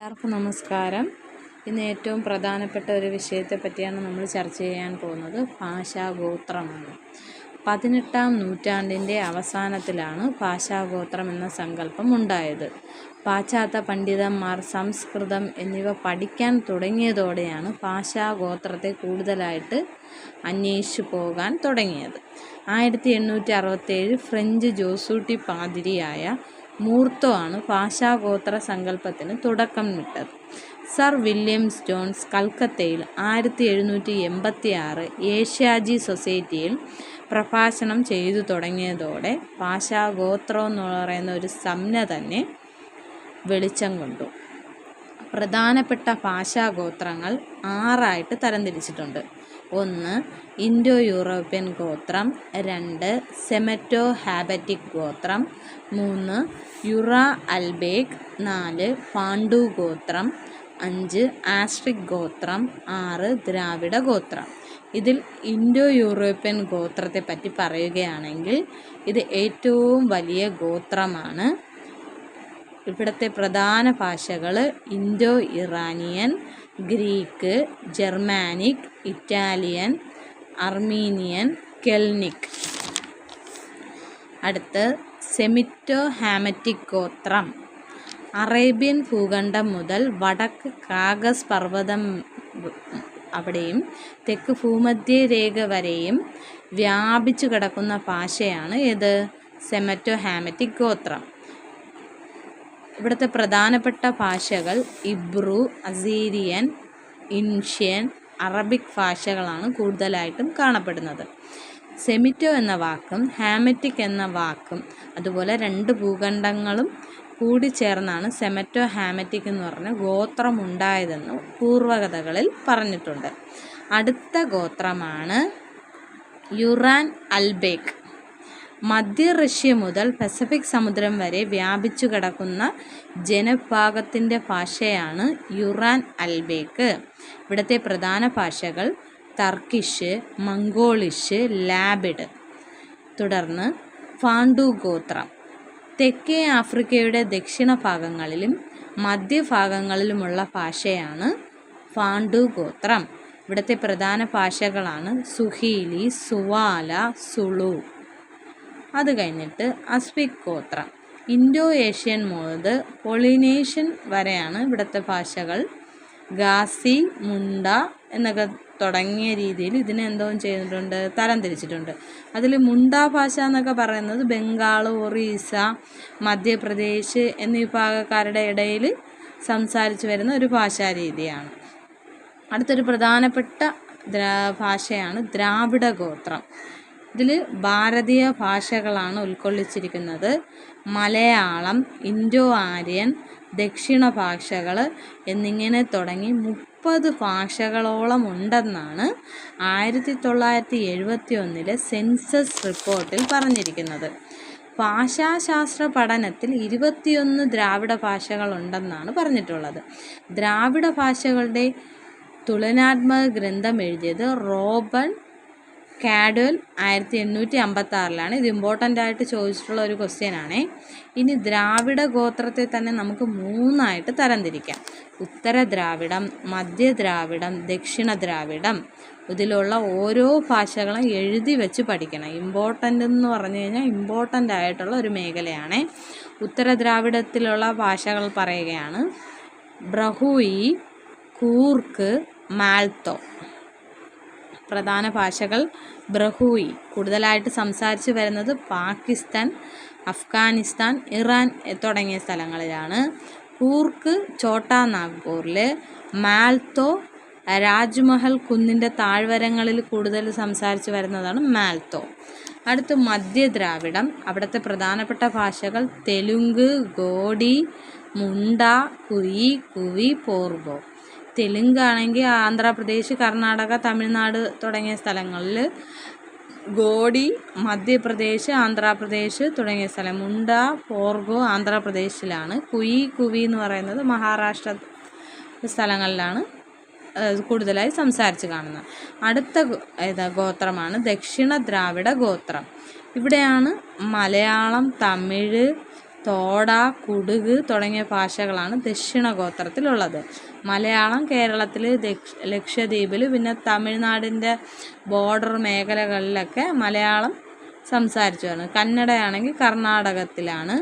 എല്ലാവർക്കും നമസ്കാരം. ഇന്ന് ഏറ്റവും പ്രധാനപ്പെട്ട ഒരു വിഷയത്തെ പറ്റിയാണ് നമ്മൾ ചർച്ച ചെയ്യാൻ പോകുന്നത്. ഭാഷാഗോത്രമാണ്. 18-ാം നൂറ്റാണ്ടിൻ്റെ അവസാനത്തിലാണ് ഭാഷാഗോത്രം എന്ന സങ്കല്പം ഉണ്ടായത്. പാശ്ചാത്യ പണ്ഡിതന്മാർ സംസ്കൃതം എന്നിവ പഠിക്കാൻ തുടങ്ങിയതോടെയാണ് ഭാഷാഗോത്രത്തെ കൂടുതലായിട്ട് അന്വേഷിച്ചു പോകാൻ തുടങ്ങിയത്. 1867 ഫ്രഞ്ച് ജോസൂട്ടി പാതിരിയായ മൂർത്തോ ആണ് ഭാഷാഗോത്ര സങ്കല്പത്തിന് തുടക്കമിട്ടത്. സർ വില്യംസ് ജോൺസ് കൽക്കത്തയിൽ 1786 ഏഷ്യാജി സൊസൈറ്റിയിൽ പ്രഭാഷണം ചെയ്തു തുടങ്ങിയതോടെ ഭാഷാഗോത്രം എന്ന് പറയുന്ന ഒരു സംജ്ഞ തന്നെ വെളിച്ചം കൊണ്ടു. പ്രധാനപ്പെട്ട ഭാഷാഗോത്രങ്ങൾ 6 തരംതിരിച്ചിട്ടുണ്ട്. 1. ഇൻഡോ യൂറോപ്യൻ ഗോത്രം. 2. സെമറ്റോ ഹാബറ്റിക് ഗോത്രം. 3. യുറ അൽബേക്. 4. പാണ്ഡു ഗോത്രം. 5. ആസ്ട്രിക് ഗോത്രം. 6. ദ്രാവിഡ ഗോത്രം. ഇതിൽ ഇൻഡോ യൂറോപ്യൻ ഗോത്രത്തെ പറ്റി പറയുകയാണെങ്കിൽ ഇത് ഏറ്റവും വലിയ ഗോത്രമാണ്. ഇവിടുത്തെ പ്രധാന ഭാഷകൾ Indo Iranian, Greek, Germanic, Italian, Armenian, Celtic. അടുത്ത് സെമിറ്റോ ഹാമറ്റിക് ഗോത്രം. അറേബ്യൻ ഭൂഖണ്ഡം മുതൽ വടക്ക് കാഗസ് പർവ്വതം അവിടെയും തെക്ക് ഭൂമധ്യരേഖ വരെയും വ്യാപിച്ചു കിടക്കുന്ന ഭാഷയാണ് ഏത്? സെമറ്റോ ഹാമറ്റിക് ഗോത്രം. ഇവിടുത്തെ പ്രധാനപ്പെട്ട ഭാഷകൾ ഇബ്രു, അസീരിയൻ, ഇൻഷ്യൻ, അറബിക് ഭാഷകളാണ് കൂടുതലായിട്ടും കാണപ്പെടുന്നത്. സെമിറ്റോ എന്ന വാക്കും ഹാമറ്റിക് എന്ന വാക്കും അതുപോലെ 2 ഭൂഖണ്ഡങ്ങളും കൂടി ചേർന്നാണ് സെമറ്റോ ഹാമറ്റിക് എന്ന് പറഞ്ഞ ഗോത്രം ഉണ്ടായതെന്ന് പൂർവകഥകളിൽ പറഞ്ഞിട്ടുണ്ട്. അടുത്ത ഗോത്രമാണ് യുറാൻ അൽബേക്. മധ്യ റഷ്യ മുതൽ പസഫിക് സമുദ്രം വരെ വ്യാപിച്ചു കിടക്കുന്ന ജനവിഭാഗത്തിൻ്റെ ഭാഷയാണ് യുറാൻ അൽബേക്. ഇവിടുത്തെ പ്രധാന ഭാഷകൾ ടർക്കിഷ്, മംഗോളിഷ്, ലാബിഡ്. തുടർന്ന് പാണ്ഡു ഗോത്രം. തെക്കേ ആഫ്രിക്കയുടെ ദക്ഷിണ ഭാഗങ്ങളിലും മധ്യഭാഗങ്ങളിലുമുള്ള ഭാഷയാണ് പാണ്ഡു ഗോത്രം. ഇവിടുത്തെ പ്രധാന ഭാഷകളാണ് സുഹീലി, സുവാല, സുളു. അത് കഴിഞ്ഞിട്ട് അസ്പിക് ഗോത്രം. ഇൻഡോ ഏഷ്യൻ മുതൽ പൊളിനേഷ്യൻ വരെയാണ് ഇവിടുത്തെ ഭാഷകൾ. ഗാസി, മുണ്ട എന്നൊക്കെ തുടങ്ങിയ രീതിയിൽ ഇതിനെ എന്തോ ചെയ്തിട്ടുണ്ട്, തരംതിരിച്ചിട്ടുണ്ട്. അതിൽ മുണ്ട ഭാഷ എന്നൊക്കെ പറയുന്നത് ബംഗാൾ, ഒറീസ, മധ്യപ്രദേശ് എന്നീ വിഭാഗക്കാരുടെ ഇടയിൽ സംസാരിച്ചു വരുന്ന ഒരു ഭാഷാരീതിയാണ്. അടുത്തൊരു പ്രധാനപ്പെട്ട ഭാഷയാണ് ദ്രാവിഡ ഗോത്രം. ഇതിൽ ഭാരതീയ ഭാഷകളാണ് ഉൾക്കൊള്ളിച്ചിരിക്കുന്നത്. മലയാളം, ഇൻഡോ ആര്യൻ, ദക്ഷിണ ഭാഷകൾ എന്നിങ്ങനെ തുടങ്ങി 30 ഭാഷകളോളം ഉണ്ടെന്നാണ് 1971 സെൻസസ് റിപ്പോർട്ടിൽ പറഞ്ഞിരിക്കുന്നത്. ഭാഷാശാസ്ത്ര പഠനത്തിൽ 21 ദ്രാവിഡ ഭാഷകളുണ്ടെന്നാണ് പറഞ്ഞിട്ടുള്ളത്. ദ്രാവിഡ ഭാഷകളുടെ തുലനാത്മക ഗ്രന്ഥം എഴുതിയത് റോബൺ കാഡ്വെൽ 1856 ഇത് ഇമ്പോർട്ടൻ്റ് ആയിട്ട് ചോദിച്ചിട്ടുള്ള ഒരു ക്വസ്റ്റ്യനാണ്. ഇനി ദ്രാവിഡ ഗോത്രത്തെ തന്നെ നമുക്ക് 3 തരംതിരിക്കാം. ഉത്തര ദ്രാവിഡം, മധ്യ ദ്രാവിഡം, ദക്ഷിണ ദ്രാവിഡം. ഇതിലുള്ള ഓരോ ഭാഷകളും എഴുതി വെച്ച് പഠിക്കണം. ഇമ്പോർട്ടൻ്റ് എന്ന് പറഞ്ഞു കഴിഞ്ഞാൽ ഇമ്പോർട്ടൻ്റ് ആയിട്ടുള്ള ഒരു മേഖലയാണ്. ഉത്തര ദ്രാവിഡത്തിലുള്ള ഭാഷകൾ പറയുകയാണ് ബ്രഹുയി, കൂർക്ക്, മാൽത്തോ. പ്രധാന ഭാഷകൾ ബ്രഹുയി കൂടുതലായിട്ട് സംസാരിച്ച് വരുന്നത് പാകിസ്ഥാൻ, അഫ്ഗാനിസ്ഥാൻ, ഇറാൻ തുടങ്ങിയ സ്ഥലങ്ങളിലാണ്. കൂർക്ക് ഛോട്ടാ നാഗ്പൂരിൽ. മാൽത്തോ രാജ്മഹൽ കുന്നിൻ്റെ താഴ്വരങ്ങളിൽ കൂടുതൽ സംസാരിച്ച് വരുന്നതാണ് മാൽത്തോ. അടുത്ത് മധ്യ ദ്രാവിഡം. അവിടുത്തെ പ്രധാനപ്പെട്ട ഭാഷകൾ തെലുങ്ക്, ഗോഡി, മുണ്ട, കുയി, കുവി, പോർബോ. തെലുങ്കാണെങ്കിൽ ആന്ധ്രാപ്രദേശ്, കർണാടക, തമിഴ്നാട് തുടങ്ങിയ സ്ഥലങ്ങളിൽ. ഗോഡി മധ്യപ്രദേശ്, ആന്ധ്രാപ്രദേശ് തുടങ്ങിയ സ്ഥലം. മുണ്ട, പോർഗോ ആന്ധ്രാപ്രദേശിലാണ്. കുയി, കുവി എന്ന് പറയുന്നത് മഹാരാഷ്ട്ര സ്ഥലങ്ങളിലാണ് കൂടുതലായി സംസാരിച്ച് കാണുന്നത്. അടുത്ത ഗോത്രമാണ് ദക്ഷിണ ദ്രാവിഡ ഗോത്രം. ഇവിടെയാണ് മലയാളം, തമിഴ്, തോട, കുടുക് തുടങ്ങിയ ഭാഷകളാണ് ദക്ഷിണ ഗോത്രത്തിലുള്ളത്. മലയാളം കേരളത്തിൽ, ലക്ഷദ്വീപിൽ, പിന്നെ തമിഴ്നാടിൻ്റെ ബോർഡർ മേഖലകളിലൊക്കെ മലയാളം സംസാരിച്ചു വരുന്നത്. കന്നഡയാണെങ്കിൽ കർണാടകത്തിലാണ്.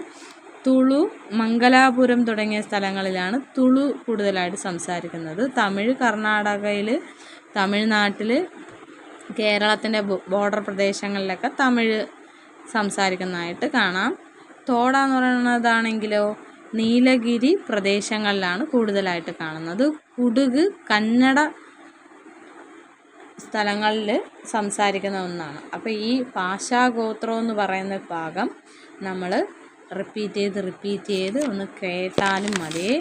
തുളു, മംഗലാപുരം തുടങ്ങിയ സ്ഥലങ്ങളിലാണ് തുളു കൂടുതലായിട്ട് സംസാരിക്കുന്നത്. തമിഴ് കർണാടകയിൽ, തമിഴ്നാട്ടിൽ, കേരളത്തിൻ്റെ ബോർഡർ പ്രദേശങ്ങളിലൊക്കെ തമിഴ് സംസാരിക്കുന്നതായിട്ട് കാണാം. തോട എന്ന് പറയുന്നതാണെങ്കിലോ നീലഗിരി പ്രദേശങ്ങളിലാണ് കൂടുതലായിട്ട് കാണുന്നത്. കുടുക് കന്നഡ സ്ഥലങ്ങളിൽ സംസാരിക്കുന്ന ഒന്നാണ്. അപ്പോൾ ഈ ഭാഷാഗോത്രം എന്ന് പറയുന്ന ഭാഗം നമ്മൾ റിപ്പീറ്റ് ചെയ്ത് ഒന്ന് കേട്ടാലും മതിയേ.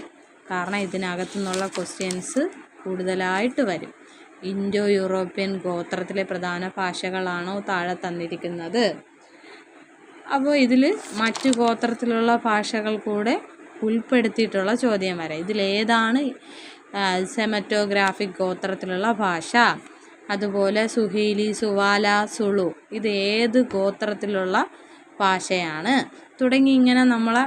കാരണം ഇതിനകത്തു നിന്നുള്ള ക്വസ്റ്റ്യൻസ് കൂടുതലായിട്ട് വരും. ഇൻഡോ യൂറോപ്യൻ ഗോത്രത്തിലെ പ്രധാന ഭാഷകളാണോ താഴെ തന്നിരിക്കുന്നത്. അപ്പോൾ ഇതിൽ മറ്റു ഗോത്രത്തിലുള്ള ഭാഷകൾ കൂടെ ഉൾപ്പെടുത്തിയിട്ടുള്ള ചോദ്യം വരാം. ഇതിലേതാണ് സെമറ്റോഗ്രാഫിക് ഗോത്രത്തിലുള്ള ഭാഷ? അതുപോലെ സുഹീലി, സുവാല, സുളു ഇത് ഏത് ഗോത്രത്തിലുള്ള ഭാഷയാണ്? തുടങ്ങി ഇങ്ങനെ നമ്മളെ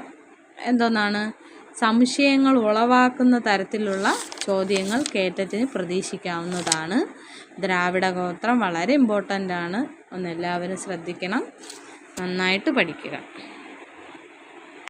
സംശയങ്ങൾ ഉളവാക്കുന്ന തരത്തിലുള്ള ചോദ്യങ്ങൾ കേറ്ററ്റിന് പ്രതീക്ഷിക്കാവുന്നതാണ്. ദ്രാവിഡ ഗോത്രം വളരെ ഇമ്പോർട്ടൻ്റ് ആണ്. ഒന്ന് എല്ലാവരും ശ്രദ്ധിക്കണം, നന്നായിട്ട് പഠിക്കുക.